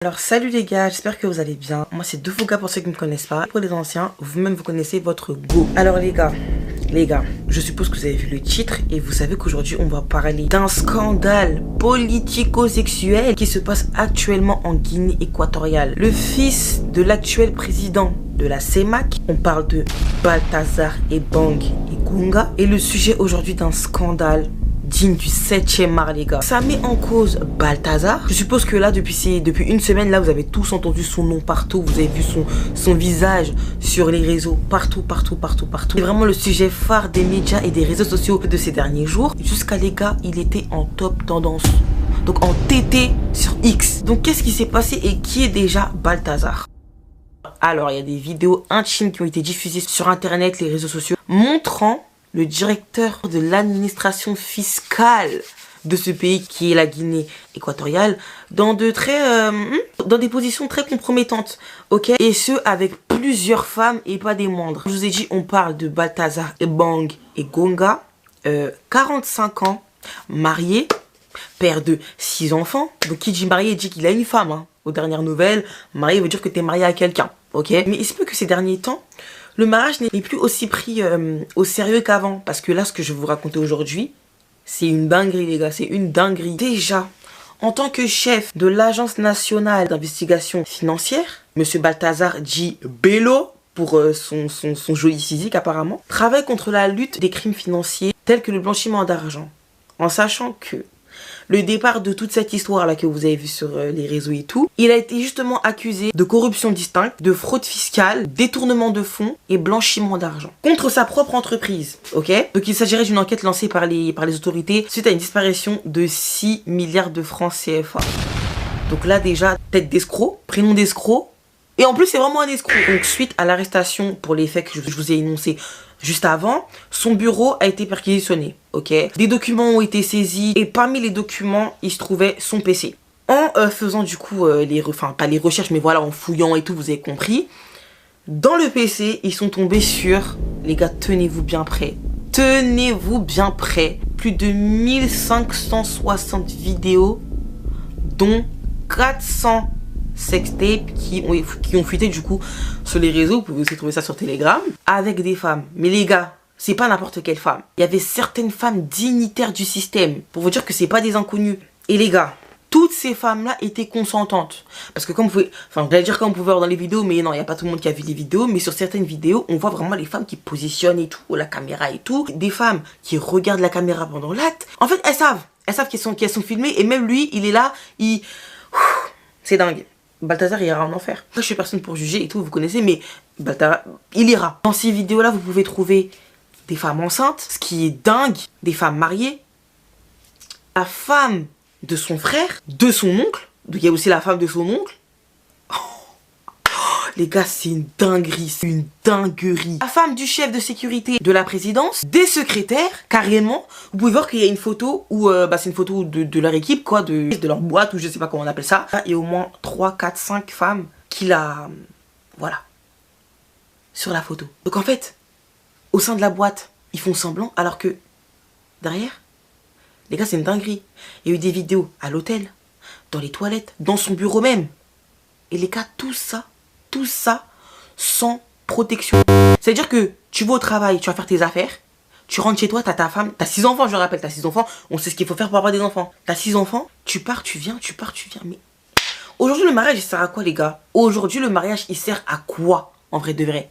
Alors salut les gars, j'espère que vous allez bien. Moi c'est Defouga pour ceux qui ne me connaissent pas. Pour les anciens, vous-même vous connaissez votre go. Alors les gars, je suppose que vous avez vu le titre et vous savez qu'aujourd'hui on va parler d'un scandale politico-sexuel qui se passe actuellement en Guinée équatoriale. Le fils de l'actuel président de la CEMAC, on parle de Balthazar Ebang Engonga, et le sujet aujourd'hui d'un scandale digne du 7e art, les gars. Ça met en cause Balthazar. Je suppose que là, depuis une semaine, là, vous avez tous entendu son nom partout. Vous avez vu son visage sur les réseaux. Partout. C'est vraiment le sujet phare des médias et des réseaux sociaux de ces derniers jours. Jusqu'à, les gars, il était en top tendance. Donc en TT sur X. Donc qu'est-ce qui s'est passé et qui est déjà Balthazar? Alors, il y a des vidéos intimes qui ont été diffusées sur Internet, les réseaux sociaux, montrant le directeur de l'administration fiscale de ce pays qui est la Guinée équatoriale dans des positions très compromettantes, ok, et ce avec plusieurs femmes et pas des moindres. Je vous ai dit, on parle de Balthazar Ebang Engonga, 45 ans, marié, père de 6 enfants. Donc qui dit marié dit qu'il a une femme, hein. Aux dernières nouvelles, marié veut dire que tu es marié à quelqu'un, ok. Mais il se peut que ces derniers temps, le mariage n'est plus aussi pris au sérieux qu'avant. Parce que là, ce que je vais vous raconter aujourd'hui, c'est une dinguerie, les gars. C'est une dinguerie. Déjà, en tant que chef de l'Agence nationale d'investigation financière, Monsieur Balthazar dit Bello, pour son joli physique apparemment, travaille contre la lutte des crimes financiers tels que le blanchiment d'argent. En sachant que le départ de toute cette histoire-là que vous avez vu sur les réseaux et tout, il a été justement accusé de corruption distincte, de fraude fiscale, détournement de fonds et blanchiment d'argent contre sa propre entreprise, ok. Donc il s'agirait d'une enquête lancée par les autorités suite à une disparition de 6 milliards de francs CFA. Donc là déjà, tête d'escroc, prénom d'escroc, et en plus c'est vraiment un escroc. Donc suite à l'arrestation pour les faits que je vous ai énoncés juste avant, son bureau a été perquisitionné, ok. Des documents ont été saisis et parmi les documents, il se trouvait son PC. En faisant du coup, pas les recherches, mais voilà, en fouillant et tout, vous avez compris. Dans le PC, ils sont tombés sur, les gars, tenez-vous bien prêts. Tenez-vous bien prêts. Plus de 1560 vidéos, dont 400 sextapes qui ont fuité du coup sur les réseaux. Vous pouvez aussi trouver ça sur Telegram, avec des femmes. Mais les gars, c'est pas n'importe quelle femme. Il y avait certaines femmes dignitaires du système, pour vous dire que c'est pas des inconnus. Et les gars, toutes ces femmes-là étaient consentantes. Parce que comme vous pouvez, j'allais dire comme vous pouvez voir dans les vidéos, mais non, il n'y a pas tout le monde qui a vu les vidéos. Mais sur certaines vidéos, on voit vraiment les femmes qui positionnent et tout, la caméra et tout. Des femmes qui regardent la caméra pendant l'acte. En fait, elles savent qu'elles sont filmées. Et même lui, il est là, c'est dingue. Balthazar ira en enfer. Moi, je suis personne pour juger et tout, vous connaissez, mais Balthazar, il ira. Dans ces vidéos-là, vous pouvez trouver des femmes enceintes, ce qui est dingue, des femmes mariées, la femme de son frère, de son oncle, donc il y a aussi la femme de son oncle. Les gars, c'est une dinguerie, c'est une dinguerie. La femme du chef de sécurité de la présidence, des secrétaires, carrément. Vous pouvez voir qu'il y a une photo où, c'est une photo de leur équipe, quoi, de leur boîte, ou je sais pas comment on appelle ça. Il y a au moins 3, 4, 5 femmes qui voilà, sur la photo. Donc en fait, au sein de la boîte, ils font semblant, alors que derrière, les gars, c'est une dinguerie. Il y a eu des vidéos à l'hôtel, dans les toilettes, dans son bureau même. Et les gars, tout ça sans protection. C'est-à-dire que tu vas au travail, tu vas faire tes affaires, tu rentres chez toi, t'as ta femme, t'as 6 enfants, je le rappelle, t'as 6 enfants, on sait ce qu'il faut faire pour avoir des enfants. T'as 6 enfants, tu pars, tu viens, mais aujourd'hui le mariage il sert à quoi, les gars? Aujourd'hui le mariage il sert à quoi, en vrai de vrai?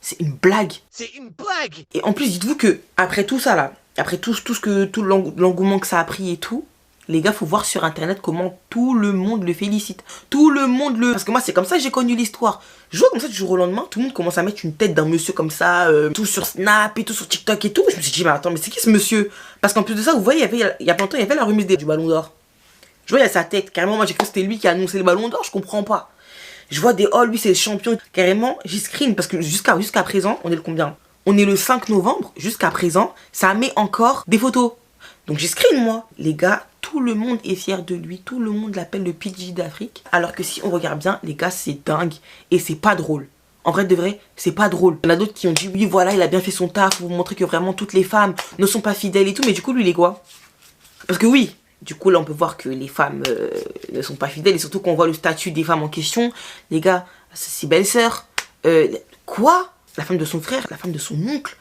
C'est une blague. C'est une blague. Et en plus dites-vous que après tout ça là, après tout l'engouement que ça a pris et tout, les gars, faut voir sur internet comment tout le monde le félicite. Tout le monde le... Parce que moi, c'est comme ça que j'ai connu l'histoire. Je vois comme ça du jour au lendemain, tout le monde commence à mettre une tête d'un monsieur comme ça, tout sur Snap et tout sur TikTok et tout. Je me suis dit, mais attends, mais c'est qui ce monsieur? Parce qu'en plus de ça, vous voyez, il y a pas longtemps, il y avait la remise du Ballon d'Or. Je vois, il y a sa tête. Carrément, moi, j'ai cru que c'était lui qui a annoncé le Ballon d'Or, je comprends pas. Je vois lui, c'est le champion. Carrément, j'ai screen parce que jusqu'à présent, on est le combien? On est le 5 novembre, jusqu'à présent, ça met encore des photos. Donc j'ai screen, moi. Les gars, tout le monde est fier de lui. Tout le monde l'appelle le PG d'Afrique. Alors que si on regarde bien, les gars, c'est dingue. Et c'est pas drôle. En vrai de vrai, c'est pas drôle. Il y en a d'autres qui ont dit, oui, voilà, il a bien fait son taf. Pour vous montrer que vraiment toutes les femmes ne sont pas fidèles et tout. Mais du coup, lui, il est quoi? Parce que oui, Du coup, là, on peut voir que les femmes ne sont pas fidèles. Et surtout qu'on voit le statut des femmes en question. Les gars, c'est ses belles-sœurs. Quoi? La femme de son frère, la femme de son oncle.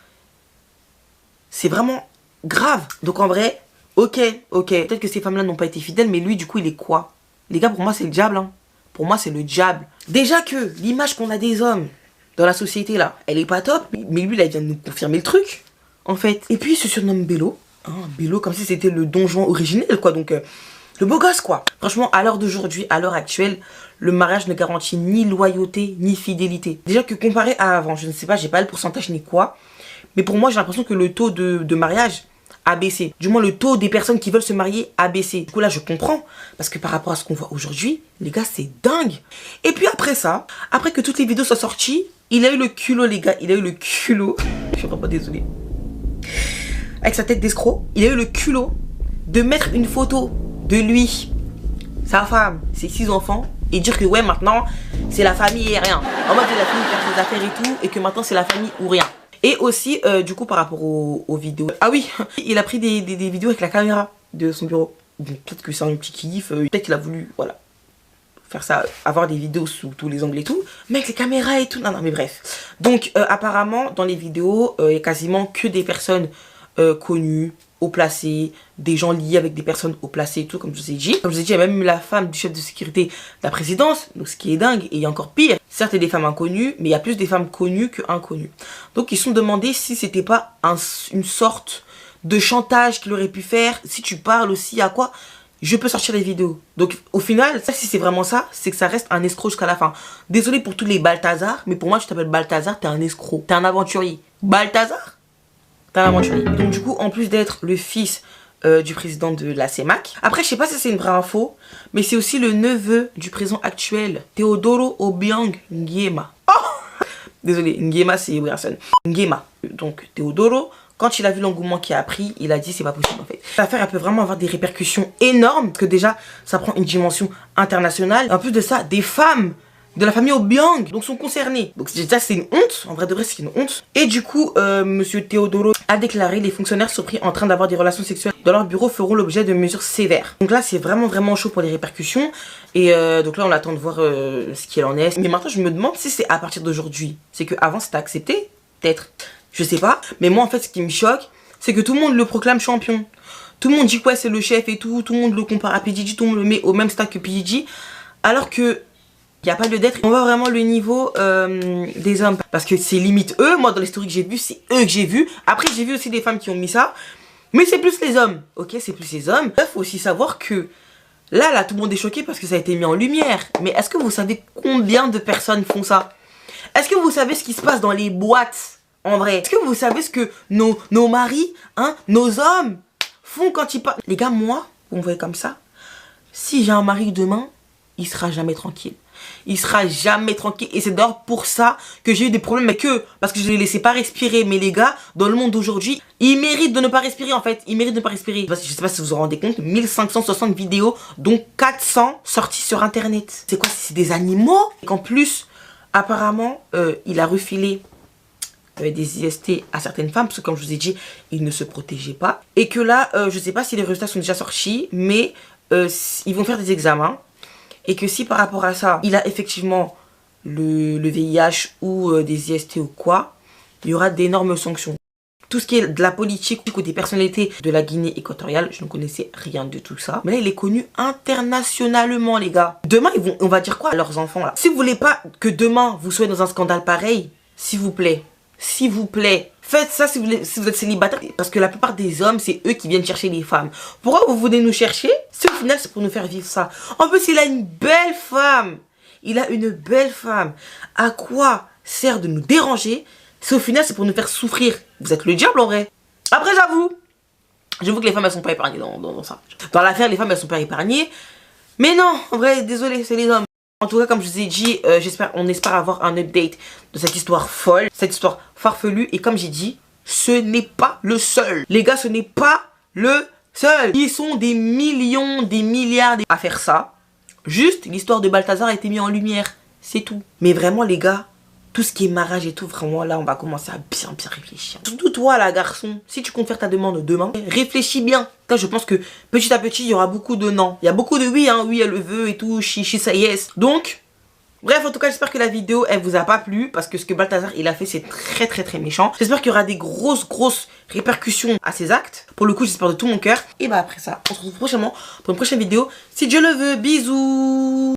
C'est vraiment grave. Donc en vrai, ok. Peut-être que ces femmes-là n'ont pas été fidèles, mais lui, du coup, il est quoi? Les gars, pour moi, c'est le diable. Hein. Pour moi, c'est le diable. Déjà que l'image qu'on a des hommes dans la société, là, elle est pas top. Mais lui, là, il vient de nous confirmer le truc, en fait. Et puis, il se surnomme Bello. Hein, Bello, comme si c'était le Don Juan originel, quoi. Donc, le beau gosse, quoi. Franchement, à l'heure d'aujourd'hui, à l'heure actuelle, le mariage ne garantit ni loyauté, ni fidélité. Déjà que comparé à avant, je ne sais pas, j'ai pas le pourcentage ni quoi. Mais pour moi, j'ai l'impression que le taux de mariage a baissé. Du moins, le taux des personnes qui veulent se marier a baissé. Du coup, là, je comprends. Parce que par rapport à ce qu'on voit aujourd'hui, les gars, c'est dingue. Et puis après ça, après que toutes les vidéos soient sorties, il a eu le culot, les gars. Il a eu le culot. Je suis vraiment désolée. Avec sa tête d'escroc, il a eu le culot de mettre une photo de lui, sa femme, ses 6 enfants, et dire que ouais, maintenant, c'est la famille et rien. En mode, il a fini de faire ses affaires et tout, et que maintenant, c'est la famille ou rien. Et aussi, du coup, par rapport aux vidéos. Ah oui, il a pris des vidéos avec la caméra de son bureau. Donc peut-être que c'est un petit kiff. Peut-être qu'il a voulu, voilà, faire ça, avoir des vidéos sous tous les angles et tout. Mais avec les caméras et tout. Non, mais bref. Donc, apparemment, dans les vidéos, il y a quasiment que des personnes connues, haut placées, des gens liés avec des personnes haut placées et tout, comme je vous ai dit. Comme je vous ai dit, il y a même la femme du chef de sécurité de la présidence, donc ce qui est dingue, et encore pire. Certes, il y a des femmes inconnues, mais il y a plus des femmes connues que inconnues. Donc, ils se sont demandé si c'était pas une sorte de chantage qu'il aurait pu faire. Si tu parles aussi à quoi, je peux sortir les vidéos. Donc, au final, ça, si c'est vraiment ça, c'est que ça reste un escroc jusqu'à la fin. Désolé pour tous les Balthazar, mais pour moi, tu t'appelles Balthazar, t'es un escroc. T'es un aventurier. Balthazar, t'es un aventurier. Donc, du coup, en plus d'être le fils du président de la CEMAC. Après, je sais pas si c'est une vraie info, mais c'est aussi le neveu du président actuel, Teodoro Obiang Nguema. Oh, désolé, Nguema, c'est Wilson. Nguema. Donc, Teodoro, quand il a vu l'engouement qu'il a pris, il a dit c'est pas possible en fait. L'affaire, elle peut vraiment avoir des répercussions énormes, parce que déjà, ça prend une dimension internationale. En plus de ça, des femmes de la famille Obiang donc sont concernés. Donc déjà c'est une honte, en vrai de vrai c'est une honte. Et du coup monsieur Teodoro a déclaré: les fonctionnaires surpris en train d'avoir des relations sexuelles dans leur bureau feront l'objet de mesures sévères. Donc là c'est vraiment chaud pour les répercussions. Et donc là on attend de voir ce qu'il en est. Mais maintenant je me demande si c'est à partir d'aujourd'hui. C'est que avant c'était accepté, peut-être, je sais pas. Mais moi en fait ce qui me choque, c'est que tout le monde le proclame champion. Tout le monde dit que ouais c'est le chef et tout. Tout le monde le compare à P. Diddy, tout le monde le met au même stade que P. Diddy. Alors que il n'y a pas lieu d'être. On voit vraiment le niveau des hommes. Parce que c'est limite eux. Moi, dans les stories que j'ai vues, c'est eux que j'ai vu. Après, j'ai vu aussi des femmes qui ont mis ça. Mais c'est plus les hommes. Ok, c'est plus les hommes. Il faut aussi savoir que là, tout le monde est choqué parce que ça a été mis en lumière. Mais est-ce que vous savez combien de personnes font ça? Est-ce que vous savez ce qui se passe dans les boîtes en vrai? Est-ce que vous savez ce que nos maris, hein, nos hommes font quand ils parlent? Les gars, moi, vous me voyez comme ça. Si j'ai un mari demain, il sera jamais tranquille. Il sera jamais tranquille. Et c'est d'ailleurs pour ça que j'ai eu des problèmes avec eux. Parce que je les laissais pas respirer. Mais les gars, dans le monde d'aujourd'hui, ils méritent de ne pas respirer en fait. Ils méritent de ne pas respirer. Je sais pas si vous vous rendez compte. 1560 vidéos, dont 400 sorties sur internet. C'est quoi? C'est des animaux? Et qu'en plus, apparemment, il a refilé des IST à certaines femmes. Parce que comme je vous ai dit, il ne se protégeait pas. Et que là, je sais pas si les résultats sont déjà sortis. Mais ils vont faire des examens. Et que si par rapport à ça, il a effectivement le VIH ou des IST ou quoi, il y aura d'énormes sanctions. Tout ce qui est de la politique ou des personnalités de la Guinée équatoriale, je ne connaissais rien de tout ça. Mais là, il est connu internationalement, les gars. Demain, on va dire quoi à leurs enfants là? Si vous voulez pas que demain, vous soyez dans un scandale pareil, s'il vous plaît, faites ça si vous êtes célibataire. Parce que la plupart des hommes, c'est eux qui viennent chercher les femmes. Pourquoi vous venez nous chercher? Si au final, c'est pour nous faire vivre ça. En plus, il a une belle femme. À quoi sert de nous déranger si au final, c'est pour nous faire souffrir? Vous êtes le diable en vrai. Après, j'avoue que les femmes, elles sont pas épargnées dans ça. Dans l'affaire, les femmes, elles sont pas épargnées. Mais non, en vrai, désolé, c'est les hommes. En tout cas, comme je vous ai dit, on espère avoir un update de cette histoire folle, cette histoire farfelue. Et comme j'ai dit, ce n'est pas le seul. Les gars, ce n'est pas le seul. Ils sont des millions, des milliards à faire ça. Juste, l'histoire de Balthazar a été mise en lumière. C'est tout. Mais vraiment, les gars, tout ce qui est mariage et tout, vraiment là on va commencer à bien réfléchir. Surtout toi là garçon, si tu comptes faire ta demande demain, réfléchis bien. Là je pense que petit à petit il y aura beaucoup de non. Il y a beaucoup de oui, hein, oui elle le veut et tout, she say yes. Donc, bref en tout cas j'espère que la vidéo elle vous a pas plu. Parce que ce que Balthazar il a fait c'est très méchant. J'espère qu'il y aura des grosses répercussions à ses actes. Pour le coup j'espère de tout mon cœur. Et bah après ça, on se retrouve prochainement pour une prochaine vidéo. Si Dieu le veut, bisous.